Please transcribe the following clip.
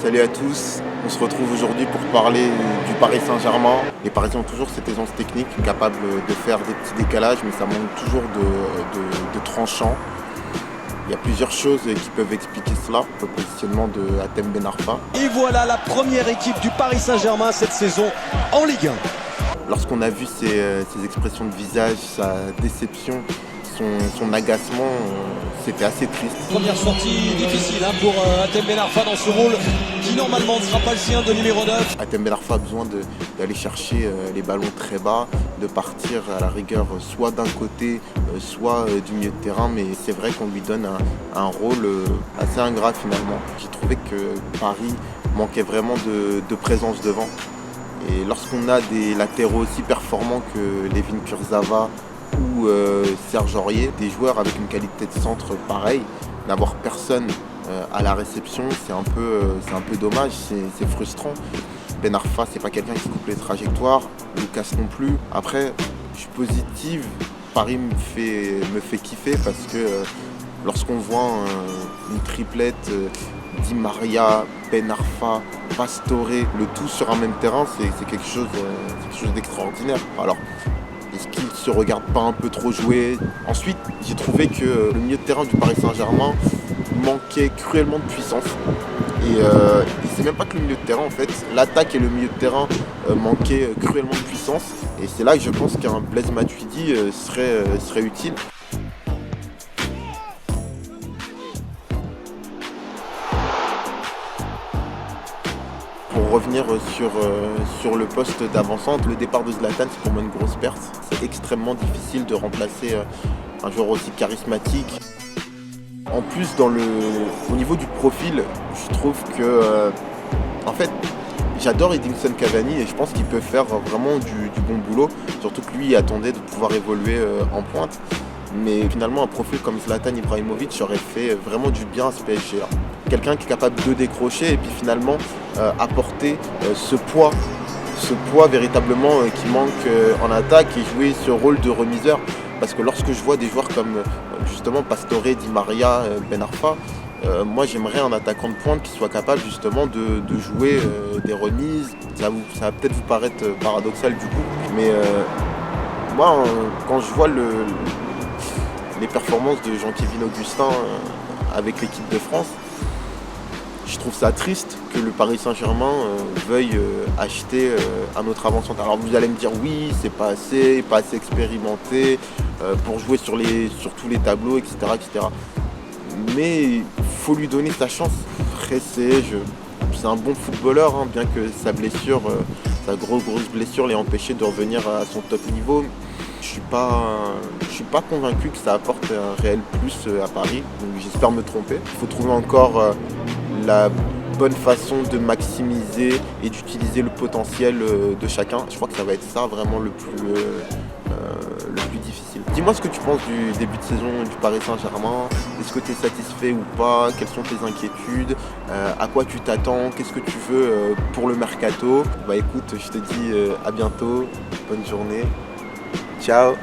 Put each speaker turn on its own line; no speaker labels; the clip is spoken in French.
Salut à tous, on se retrouve aujourd'hui pour parler du Paris Saint-Germain. Les Parisiens ont toujours cette aisance technique, capable de faire des petits décalages, mais ça manque toujours de tranchant. Il y a plusieurs choses qui peuvent expliquer cela, le positionnement de Hatem Ben Arfa.
Et voilà la première équipe du Paris Saint-Germain cette saison en Ligue 1.
Lorsqu'on a vu ses expressions de visage, sa déception, son agacement, c'était assez triste.
Première sortie difficile pour Hatem Ben Arfa dans ce rôle qui normalement ne sera pas le sien de numéro 9.
Hatem Ben Arfa a besoin d'aller chercher les ballons très bas, de partir à la rigueur soit d'un côté, soit du milieu de terrain, mais c'est vrai qu'on lui donne un rôle assez ingrat finalement. J'ai trouvé que Paris manquait vraiment de présence devant. Et lorsqu'on a des latéraux aussi performants que Layvin Kurzawa ou Serge Aurier, des joueurs avec une qualité de centre pareille, n'avoir personne à la réception, c'est un peu dommage, c'est frustrant. Ben Arfa, c'est pas quelqu'un qui coupe les trajectoires, Lucas non plus. Après, je suis positive, Paris me fait kiffer parce que lorsqu'on voit une triplette Di Maria, Ben Arfa, Pastore, le tout sur un même terrain, c'est quelque chose d'extraordinaire. Alors, est-ce qu'ils ne se regardent pas un peu trop jouer? Ensuite, j'ai trouvé que le milieu de terrain du Paris Saint-Germain manquait cruellement de puissance. Et c'est même pas que le milieu de terrain en fait, l'attaque et le milieu de terrain manquaient cruellement de puissance. Et c'est là que je pense qu'un Blaise Matuidi serait utile. Pour revenir sur le poste d'avant-centre, le départ de Zlatan, c'est pour moi une grosse perte. C'est extrêmement difficile de remplacer un joueur aussi charismatique. En plus, au niveau du profil, je trouve que, en fait, j'adore Edinson Cavani et je pense qu'il peut faire vraiment du bon boulot. Surtout que lui attendait de pouvoir évoluer en pointe. Mais finalement, un profil comme Zlatan Ibrahimovic aurait fait vraiment du bien à ce PSG-là. Quelqu'un qui est capable de décrocher et puis finalement apporter ce poids véritablement qui manque en attaque et jouer ce rôle de remiseur. Parce que lorsque je vois des joueurs comme justement Pastore, Di Maria, Ben Arfa, moi j'aimerais un attaquant de pointe qui soit capable justement de jouer des remises. Ça va peut-être vous paraître paradoxal du coup, mais moi quand je vois les performances de Jean-Kévin Augustin avec l'équipe de France, je trouve ça triste que le Paris Saint-Germain veuille acheter un autre avant-centre. Alors vous allez me dire oui, c'est pas assez expérimenté pour jouer sur tous les tableaux, etc. etc. Mais il faut lui donner sa chance. Pressé, c'est un bon footballeur, hein, bien que sa blessure, sa grosse blessure l'ait empêché de revenir à son top niveau. Je suis pas convaincu que ça apporte un réel plus à Paris, donc j'espère me tromper. Il faut trouver encore la bonne façon de maximiser et d'utiliser le potentiel de chacun. Je crois que ça va être ça vraiment le plus difficile. Dis-moi ce que tu penses du début de saison du Paris Saint-Germain. Est-ce que tu es satisfait ou pas? Quelles sont tes inquiétudes? À quoi tu t'attends? Qu'est-ce que tu veux pour le mercato? Bah écoute, je te dis à bientôt. Bonne journée. Ciao.